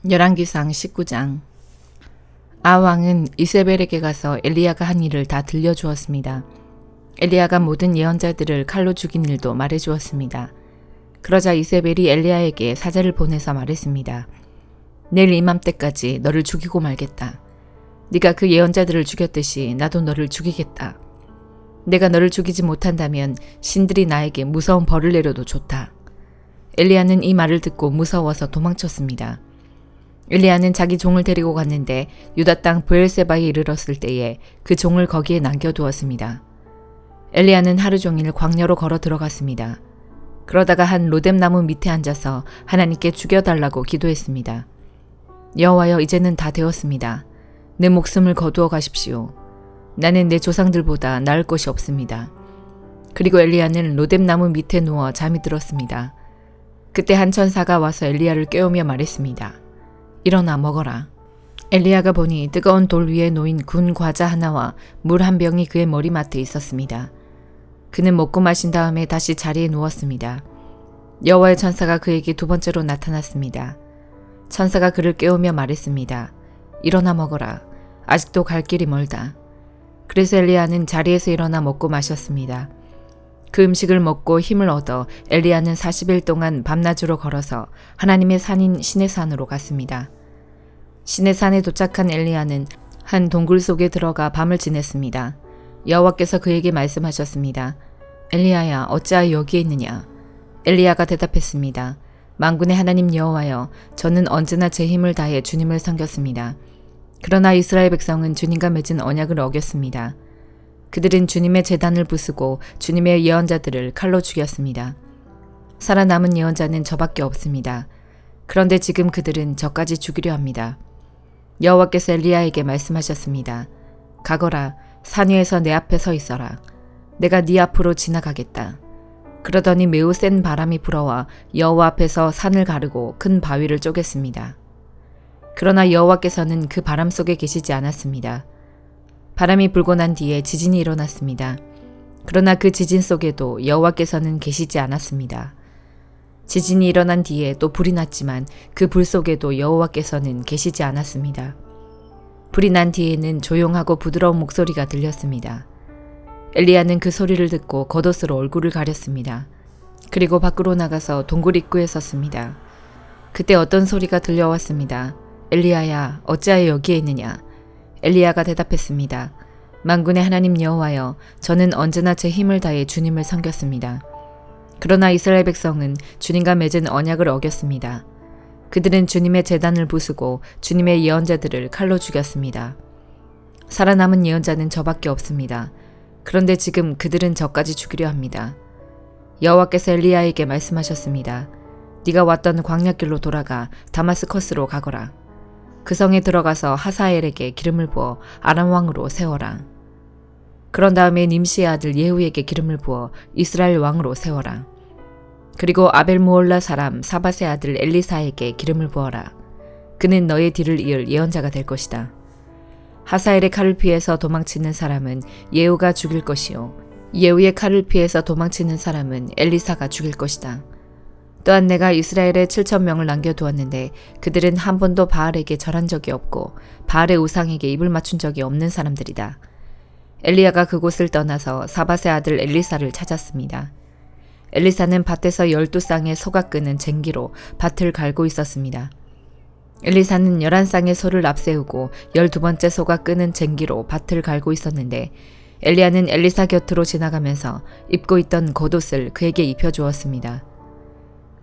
열왕기상 19장. 아왕은 이세벨에게 가서 엘리야가 한 일을 다 들려주었습니다. 엘리야가 모든 예언자들을 칼로 죽인 일도 말해주었습니다. 그러자 이세벨이 엘리야에게 사자를 보내서 말했습니다. 내일 이맘때까지 너를 죽이고 말겠다. 네가 그 예언자들을 죽였듯이 나도 너를 죽이겠다. 내가 너를 죽이지 못한다면 신들이 나에게 무서운 벌을 내려도 좋다. 엘리야는 이 말을 듣고 무서워서 도망쳤습니다. 엘리야는 자기 종을 데리고 갔는데 유다 땅 브엘세바에 이르렀을 때에 그 종을 거기에 남겨두었습니다. 엘리야는 하루 종일 광야로 걸어 들어갔습니다. 그러다가 한 로뎀나무 밑에 앉아서 하나님께 죽여달라고 기도했습니다. 여호와여, 이제는 다 되었습니다. 내 목숨을 거두어 가십시오. 나는 내 조상들보다 나을 것이 없습니다. 그리고 엘리야는 로뎀나무 밑에 누워 잠이 들었습니다. 그때 한 천사가 와서 엘리야를 깨우며 말했습니다. 일어나 먹어라. 엘리야가 보니 뜨거운 돌 위에 놓인 군 과자 하나와 물 한 병이 그의 머리맡에 있었습니다. 그는 먹고 마신 다음에 다시 자리에 누웠습니다. 여호와의 천사가 그에게 두 번째로 나타났습니다. 천사가 그를 깨우며 말했습니다. 일어나 먹어라. 아직도 갈 길이 멀다. 그래서 엘리야는 자리에서 일어나 먹고 마셨습니다. 그 음식을 먹고 힘을 얻어 엘리야는 40일 동안 밤낮으로 걸어서 하나님의 산인 시내산으로 갔습니다. 시내산에 도착한 엘리야는 한 동굴 속에 들어가 밤을 지냈습니다. 여호와께서 그에게 말씀하셨습니다. 엘리야야, 어찌하여 여기에 있느냐? 엘리야가 대답했습니다. 만군의 하나님 여호와여, 저는 언제나 제 힘을 다해 주님을 섬겼습니다. 그러나 이스라엘 백성은 주님과 맺은 언약을 어겼습니다. 그들은 주님의 제단을 부수고 주님의 예언자들을 칼로 죽였습니다. 살아남은 예언자는 저밖에 없습니다. 그런데 지금 그들은 저까지 죽이려 합니다. 여호와께서 엘리야에게 말씀하셨습니다. 가거라, 산 위에서 내 앞에 서 있어라. 내가 네 앞으로 지나가겠다. 그러더니 매우 센 바람이 불어와 여호와 앞에서 산을 가르고 큰 바위를 쪼갰습니다. 그러나 여호와께서는 그 바람 속에 계시지 않았습니다. 바람이 불고 난 뒤에 지진이 일어났습니다. 그러나 그 지진 속에도 여호와께서는 계시지 않았습니다. 지진이 일어난 뒤에 또 불이 났지만 그 불 속에도 여호와께서는 계시지 않았습니다. 불이 난 뒤에는 조용하고 부드러운 목소리가 들렸습니다. 엘리야는 그 소리를 듣고 겉옷으로 얼굴을 가렸습니다. 그리고 밖으로 나가서 동굴 입구에 섰습니다. 그때 어떤 소리가 들려왔습니다. 엘리야야, 어찌하여 여기에 있느냐? 엘리야가 대답했습니다. 만군의 하나님 여호와여, 저는 언제나 제 힘을 다해 주님을 섬겼습니다. 그러나 이스라엘 백성은 주님과 맺은 언약을 어겼습니다. 그들은 주님의 제단을 부수고 주님의 예언자들을 칼로 죽였습니다. 살아남은 예언자는 저밖에 없습니다. 그런데 지금 그들은 저까지 죽이려 합니다. 여호와께서 엘리야에게 말씀하셨습니다. 네가 왔던 광야길로 돌아가 다마스커스로 가거라. 그 성에 들어가서 하사엘에게 기름을 부어 아람 왕으로 세워라. 그런 다음에 님시의 아들 예후에게 기름을 부어 이스라엘 왕으로 세워라. 그리고 아벨무올라 사람 사밧의 아들 엘리사에게 기름을 부어라. 그는 너의 뒤를 이을 예언자가 될 것이다. 하사엘의 칼을 피해서 도망치는 사람은 예후가 죽일 것이요, 예후의 칼을 피해서 도망치는 사람은 엘리사가 죽일 것이다. 또한 내가 이스라엘에 7,000명을 남겨두었는데 그들은 한 번도 바알에게 절한 적이 없고 바알의 우상에게 입을 맞춘 적이 없는 사람들이다. 엘리야가 그곳을 떠나서 사밧의 아들 엘리사를 찾았습니다. 엘리사는 밭에서 12쌍의 소가 끄는 쟁기로 밭을 갈고 있었습니다. 엘리사는 11쌍의 소를 앞세우고 12번째 소가 끄는 쟁기로 밭을 갈고 있었는데 엘리야는 엘리사 곁으로 지나가면서 입고 있던 겉옷을 그에게 입혀주었습니다.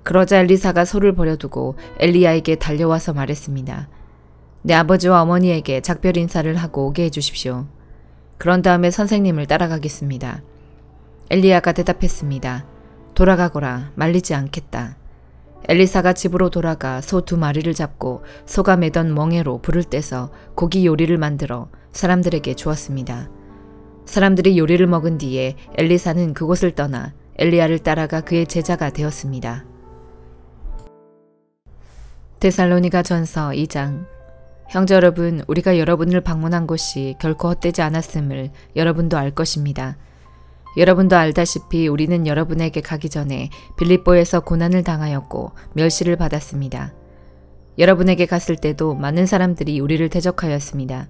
그러자 엘리사가 소를 버려두고 엘리야에게 달려와서 말했습니다. 내 아버지와 어머니에게 작별 인사를 하고 오게 해주십시오. 그런 다음에 선생님을 따라가겠습니다. 엘리야가 대답했습니다. 돌아가거라, 말리지 않겠다. 엘리사가 집으로 돌아가 소 2마리를 잡고 소가 매던 멍에로 불을 떼서 고기 요리를 만들어 사람들에게 주었습니다. 사람들이 요리를 먹은 뒤에 엘리사는 그곳을 떠나 엘리야를 따라가 그의 제자가 되었습니다. 데살로니가 전서 2장. 형제 여러분, 우리가 여러분을 방문한 곳이 결코 헛되지 않았음을 여러분도 알 것입니다. 여러분도 알다시피 우리는 여러분에게 가기 전에 빌립보에서 고난을 당하였고 멸시를 받았습니다. 여러분에게 갔을 때도 많은 사람들이 우리를 대적하였습니다.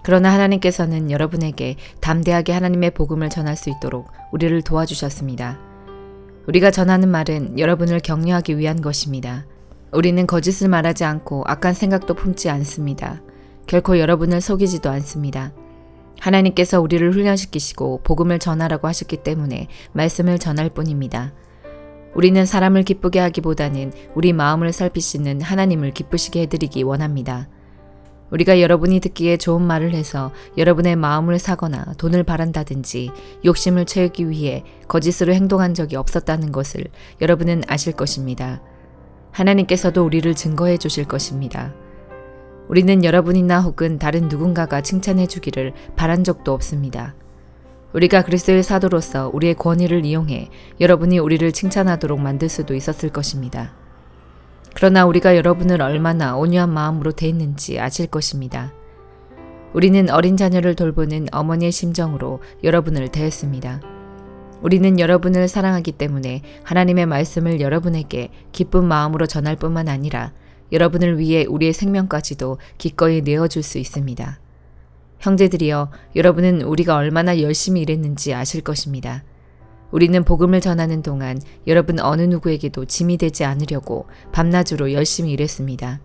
그러나 하나님께서는 여러분에게 담대하게 하나님의 복음을 전할 수 있도록 우리를 도와주셨습니다. 우리가 전하는 말은 여러분을 격려하기 위한 것입니다. 우리는 거짓을 말하지 않고 악한 생각도 품지 않습니다. 결코 여러분을 속이지도 않습니다. 하나님께서 우리를 훈련시키시고 복음을 전하라고 하셨기 때문에 말씀을 전할 뿐입니다. 우리는 사람을 기쁘게 하기보다는 우리 마음을 살피시는 하나님을 기쁘시게 해드리기 원합니다. 우리가 여러분이 듣기에 좋은 말을 해서 여러분의 마음을 사거나 돈을 바란다든지 욕심을 채우기 위해 거짓으로 행동한 적이 없었다는 것을 여러분은 아실 것입니다. 하나님께서도 우리를 증거해 주실 것입니다. 우리는 여러분이나 혹은 다른 누군가가 칭찬해 주기를 바란 적도 없습니다. 우리가 그리스도의 사도로서 우리의 권위를 이용해 여러분이 우리를 칭찬하도록 만들 수도 있었을 것입니다. 그러나 우리가 여러분을 얼마나 온유한 마음으로 대했는지 아실 것입니다. 우리는 어린 자녀를 돌보는 어머니의 심정으로 여러분을 대했습니다. 우리는 여러분을 사랑하기 때문에 하나님의 말씀을 여러분에게 기쁜 마음으로 전할 뿐만 아니라 여러분을 위해 우리의 생명까지도 기꺼이 내어줄 수 있습니다. 형제들이여, 여러분은 우리가 얼마나 열심히 일했는지 아실 것입니다. 우리는 복음을 전하는 동안 여러분 어느 누구에게도 짐이 되지 않으려고 밤낮으로 열심히 일했습니다.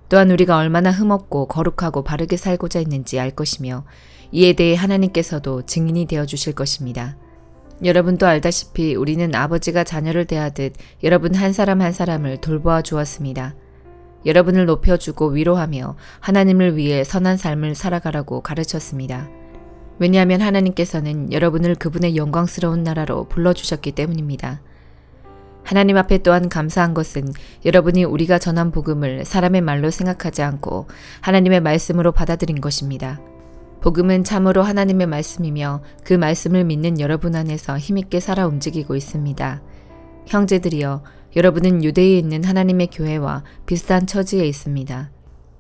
또한 우리가 얼마나 흠없고 거룩하고 바르게 살고자 했는지 알 것이며 이에 대해 하나님께서도 증인이 되어 주실 것입니다. 여러분도 알다시피 우리는 아버지가 자녀를 대하듯 여러분 한 사람 한 사람을 돌보아 주었습니다. 여러분을 높여주고 위로하며 하나님을 위해 선한 삶을 살아가라고 가르쳤습니다. 왜냐하면 하나님께서는 여러분을 그분의 영광스러운 나라로 불러주셨기 때문입니다. 하나님 앞에 또한 감사한 것은 여러분이 우리가 전한 복음을 사람의 말로 생각하지 않고 하나님의 말씀으로 받아들인 것입니다. 복음은 참으로 하나님의 말씀이며 그 말씀을 믿는 여러분 안에서 힘있게 살아 움직이고 있습니다. 형제들이여, 여러분은 유대에 있는 하나님의 교회와 비슷한 처지에 있습니다.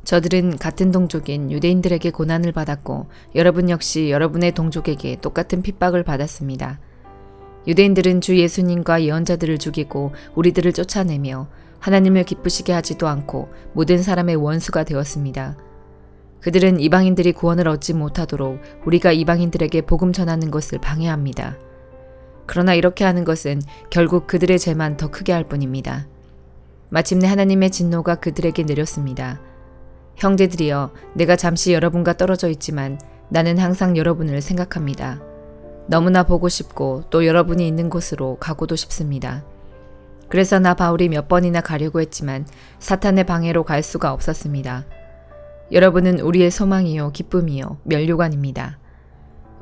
저들은 같은 동족인 유대인들에게 고난을 받았고 여러분 역시 여러분의 동족에게 똑같은 핍박을 받았습니다. 유대인들은 주 예수님과 예언자들을 죽이고 우리들을 쫓아내며 하나님을 기쁘시게 하지도 않고 모든 사람의 원수가 되었습니다. 그들은 이방인들이 구원을 얻지 못하도록 우리가 이방인들에게 복음 전하는 것을 방해합니다. 그러나 이렇게 하는 것은 결국 그들의 죄만 더 크게 할 뿐입니다. 마침내 하나님의 진노가 그들에게 내렸습니다. 형제들이여, 내가 잠시 여러분과 떨어져 있지만 나는 항상 여러분을 생각합니다. 너무나 보고 싶고 또 여러분이 있는 곳으로 가고도 싶습니다. 그래서 나 바울이 몇 번이나 가려고 했지만 사탄의 방해로 갈 수가 없었습니다. 여러분은 우리의 소망이요 기쁨이요 면류관입니다.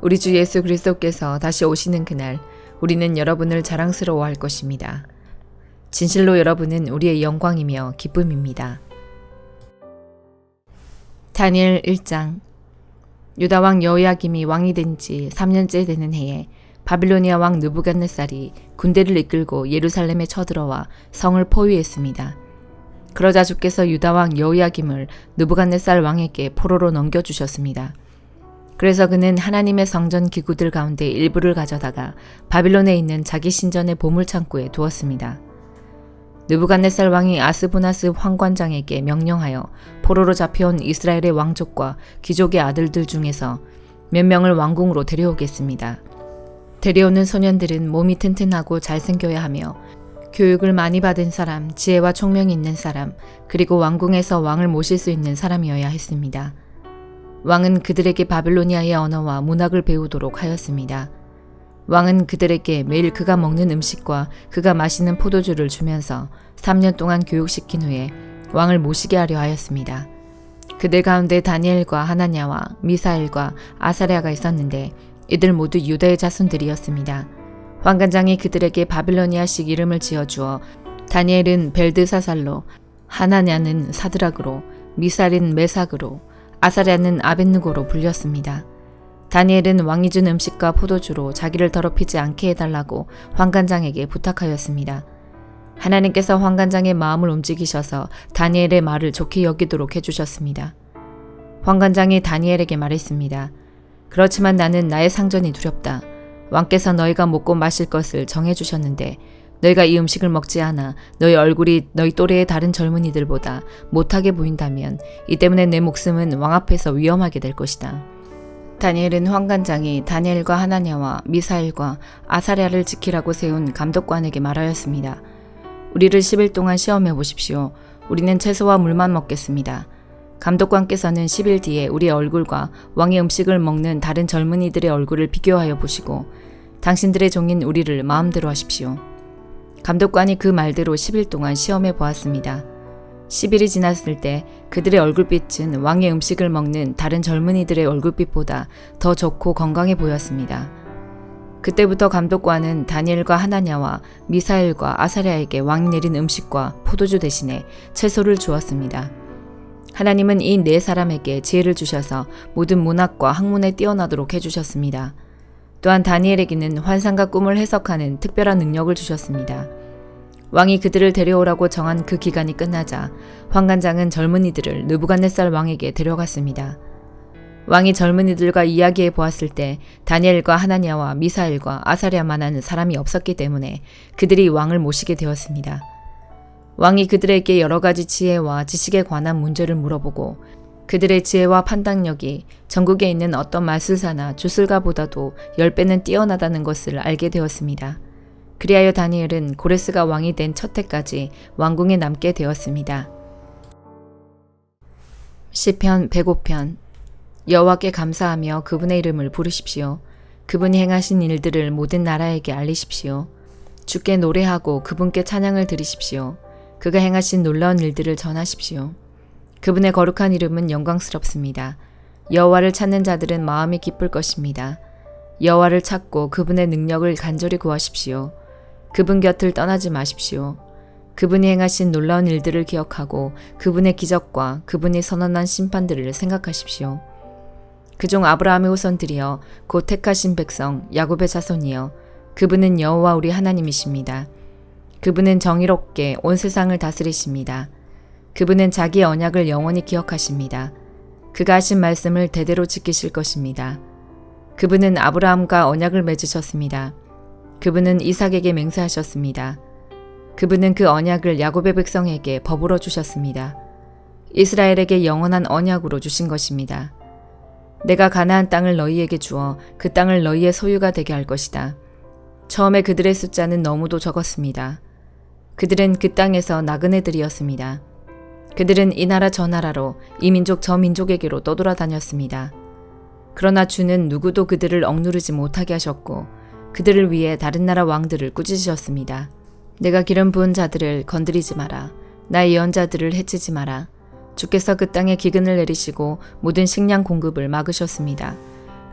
우리 주 예수 그리스도께서 다시 오시는 그날 우리는 여러분을 자랑스러워할 것입니다. 진실로 여러분은 우리의 영광이며 기쁨입니다. 다니엘 1장. 유다 왕 여호야김이 왕이 된 지 3년째 되는 해에 바빌로니아 왕 느부갓네살이 군대를 이끌고 예루살렘에 쳐들어와 성을 포위했습니다. 그러자 주께서 유다 왕 여호야김을 느부갓네살 왕에게 포로로 넘겨주셨습니다. 그래서 그는 하나님의 성전 기구들 가운데 일부를 가져다가 바빌론에 있는 자기 신전의 보물창고에 두었습니다. 느부갓네살 왕이 아스부나스 황관장에게 명령하여 포로로 잡혀온 이스라엘의 왕족과 귀족의 아들들 중에서 몇 명을 왕궁으로 데려오겠습니다. 데려오는 소년들은 몸이 튼튼하고 잘생겨야 하며 교육을 많이 받은 사람, 지혜와 총명이 있는 사람, 그리고 왕궁에서 왕을 모실 수 있는 사람이어야 했습니다. 왕은 그들에게 바빌로니아의 언어와 문학을 배우도록 하였습니다. 왕은 그들에게 매일 그가 먹는 음식과 그가 마시는 포도주를 주면서 3년 동안 교육시킨 후에 왕을 모시게 하려 하였습니다. 그들 가운데 다니엘과 하나냐와 미사엘과 아사랴가 있었는데 이들 모두 유다의 자손들이었습니다. 황관장이 그들에게 바빌로니아식 이름을 지어주어 다니엘은 벨드사살로, 하나냐는 사드락으로, 미사엘은 메삭으로, 아사랴는 아벳느고로 불렸습니다. 다니엘은 왕이 준 음식과 포도주로 자기를 더럽히지 않게 해달라고 황관장에게 부탁하였습니다. 하나님께서 황관장의 마음을 움직이셔서 다니엘의 말을 좋게 여기도록 해주셨습니다. 황관장이 다니엘에게 말했습니다. 그렇지만 나는 나의 상전이 두렵다. 왕께서 너희가 먹고 마실 것을 정해주셨는데 너희가 이 음식을 먹지 않아 너희 얼굴이 너희 또래의 다른 젊은이들보다 못하게 보인다면 이 때문에 내 목숨은 왕 앞에서 위험하게 될 것이다. 다니엘은 환관장이 다니엘과 하나냐와 미사엘과 아사랴를 지키라고 세운 감독관에게 말하였습니다. 우리를 10일 동안 시험해 보십시오. 우리는 채소와 물만 먹겠습니다. 감독관께서는 10일 뒤에 우리의 얼굴과 왕의 음식을 먹는 다른 젊은이들의 얼굴을 비교하여 보시고 당신들의 종인 우리를 마음대로 하십시오. 감독관이 그 말대로 10일 동안 시험해 보았습니다. 10일이 지났을 때 그들의 얼굴빛은 왕의 음식을 먹는 다른 젊은이들의 얼굴빛보다 더 좋고 건강해 보였습니다. 그때부터 감독관은 다니엘과 하나냐와 미사엘과 아사랴에게 왕이 내린 음식과 포도주 대신에 채소를 주었습니다. 하나님은 이 네 사람에게 지혜를 주셔서 모든 문학과 학문에 뛰어나도록 해주셨습니다. 또한 다니엘에게는 환상과 꿈을 해석하는 특별한 능력을 주셨습니다. 왕이 그들을 데려오라고 정한 그 기간이 끝나자 환관장은 젊은이들을 느부갓네살 왕에게 데려갔습니다. 왕이 젊은이들과 이야기해 보았을 때 다니엘과 하나냐와 미사엘과 아사랴만한 사람이 없었기 때문에 그들이 왕을 모시게 되었습니다. 왕이 그들에게 여러 가지 지혜와 지식에 관한 문제를 물어보고 그들의 지혜와 판단력이 전국에 있는 어떤 마술사나 주술가보다도 10배는 뛰어나다는 것을 알게 되었습니다. 그리하여 다니엘은 고레스가 왕이 된 첫 해까지 왕궁에 남게 되었습니다. 시편 105편. 여호와께 감사하며 그분의 이름을 부르십시오. 그분이 행하신 일들을 모든 나라에게 알리십시오. 주께 노래하고 그분께 찬양을 드리십시오. 그가 행하신 놀라운 일들을 전하십시오. 그분의 거룩한 이름은 영광스럽습니다. 여호와를 찾는 자들은 마음이 기쁠 것입니다. 여호와를 찾고 그분의 능력을 간절히 구하십시오. 그분 곁을 떠나지 마십시오. 그분이 행하신 놀라운 일들을 기억하고 그분의 기적과 그분이 선언한 심판들을 생각하십시오. 그중 아브라함의 후손들이여 곧 택하신 백성 야곱의 자손이여 그분은 여호와 우리 하나님이십니다. 그분은 정의롭게 온 세상을 다스리십니다. 그분은 자기의 언약을 영원히 기억하십니다. 그가 하신 말씀을 대대로 지키실 것입니다. 그분은 아브라함과 언약을 맺으셨습니다. 그분은 이삭에게 맹세하셨습니다. 그분은 그 언약을 야곱의 백성에게 법으로 주셨습니다. 이스라엘에게 영원한 언약으로 주신 것입니다. 내가 가나안 땅을 너희에게 주어 그 땅을 너희의 소유가 되게 할 것이다. 처음에 그들의 숫자는 너무도 적었습니다. 그들은 그 땅에서 나그네들이었습니다. 그들은 이 나라 저 나라로 이 민족 저 민족에게로 떠돌아다녔습니다. 그러나 주는 누구도 그들을 억누르지 못하게 하셨고 그들을 위해 다른 나라 왕들을 꾸짖으셨습니다. 내가 기름 부은 자들을 건드리지 마라. 나의 예언자들을 해치지 마라. 주께서 그 땅에 기근을 내리시고 모든 식량 공급을 막으셨습니다.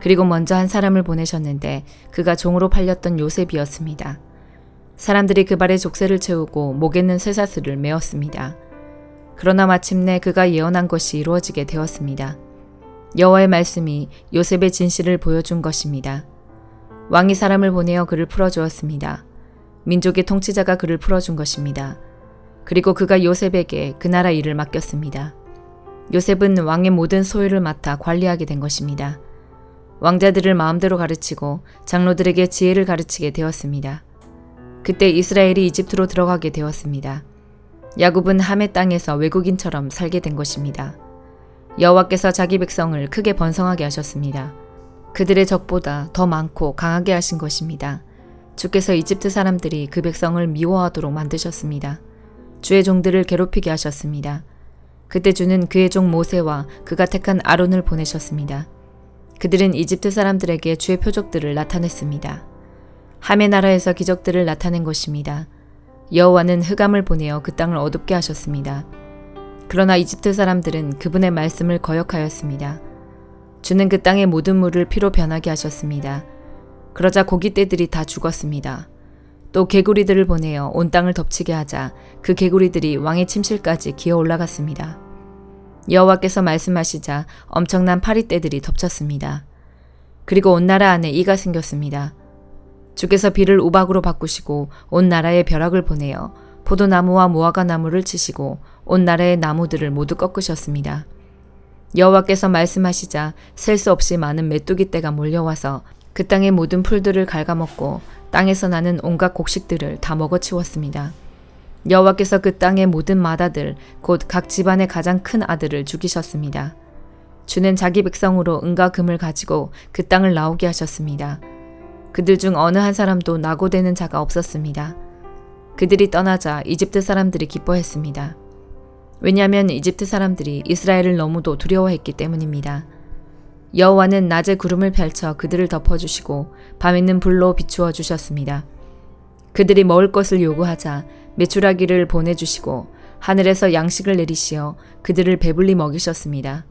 그리고 먼저 한 사람을 보내셨는데 그가 종으로 팔렸던 요셉이었습니다. 사람들이 그 발에 족쇄를 채우고 목에는 쇠사슬을 메었습니다. 그러나 마침내 그가 예언한 것이 이루어지게 되었습니다. 여호와의 말씀이 요셉의 진실을 보여준 것입니다. 왕이 사람을 보내어 그를 풀어주었습니다. 민족의 통치자가 그를 풀어준 것입니다. 그리고 그가 요셉에게 그 나라 일을 맡겼습니다. 요셉은 왕의 모든 소유를 맡아 관리하게 된 것입니다. 왕자들을 마음대로 가르치고 장로들에게 지혜를 가르치게 되었습니다. 그때 이스라엘이 이집트로 들어가게 되었습니다. 야곱은 함의 땅에서 외국인처럼 살게 된 것입니다. 여호와께서 자기 백성을 크게 번성하게 하셨습니다. 그들의 적보다 더 많고 강하게 하신 것입니다. 주께서 이집트 사람들이 그 백성을 미워하도록 만드셨습니다. 주의 종들을 괴롭히게 하셨습니다. 그때 주는 그의 종 모세와 그가 택한 아론을 보내셨습니다. 그들은 이집트 사람들에게 주의 표적들을 나타냈습니다. 함의 나라에서 기적들을 나타낸 것입니다. 여호와는 흑암을 보내어 그 땅을 어둡게 하셨습니다. 그러나 이집트 사람들은 그분의 말씀을 거역하였습니다. 주는 그 땅의 모든 물을 피로 변하게 하셨습니다. 그러자 고깃떼들이 다 죽었습니다. 또 개구리들을 보내어 온 땅을 덮치게 하자 그 개구리들이 왕의 침실까지 기어 올라갔습니다. 여호와께서 말씀하시자 엄청난 파리떼들이 덮쳤습니다. 그리고 온 나라 안에 이가 생겼습니다. 주께서 비를 우박으로 바꾸시고 온 나라에 벼락을 보내어 포도나무와 무화과 나무를 치시고 온 나라의 나무들을 모두 꺾으셨습니다. 여호와께서 말씀하시자 셀 수 없이 많은 메뚜기 떼가 몰려와서 그 땅의 모든 풀들을 갉아먹고 땅에서 나는 온갖 곡식들을 다 먹어치웠습니다. 여호와께서 그 땅의 모든 마다들 곧 각 집안의 가장 큰 아들을 죽이셨습니다. 주는 자기 백성으로 은과 금을 가지고 그 땅을 나오게 하셨습니다. 그들 중 어느 한 사람도 낙오되는 자가 없었습니다. 그들이 떠나자 이집트 사람들이 기뻐했습니다. 왜냐하면 이집트 사람들이 이스라엘을 너무도 두려워했기 때문입니다. 여호와는 낮에 구름을 펼쳐 그들을 덮어주시고 밤에는 불로 비추어 주셨습니다. 그들이 먹을 것을 요구하자 메추라기를 보내주시고 하늘에서 양식을 내리시어 그들을 배불리 먹이셨습니다.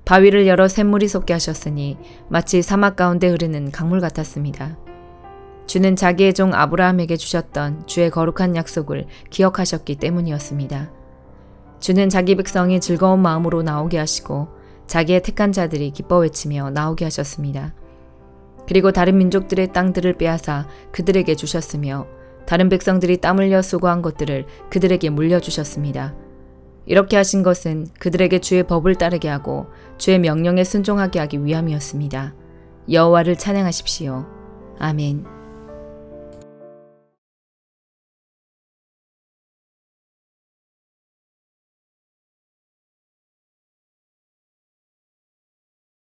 바위를 열어 샘물이 솟게 하셨으니 마치 사막 가운데 흐르는 강물 같았습니다. 주는 자기의 종 아브라함에게 주셨던 주의 거룩한 약속을 기억하셨기 때문이었습니다. 주는 자기 백성이 즐거운 마음으로 나오게 하시고 자기의 택한 자들이 기뻐 외치며 나오게 하셨습니다. 그리고 다른 민족들의 땅들을 빼앗아 그들에게 주셨으며 다른 백성들이 땀 흘려 수고한 것들을 그들에게 물려주셨습니다. 이렇게 하신 것은 그들에게 주의 법을 따르게 하고 주의 명령에 순종하게 하기 위함이었습니다. 여호와를 찬양하십시오. 아멘.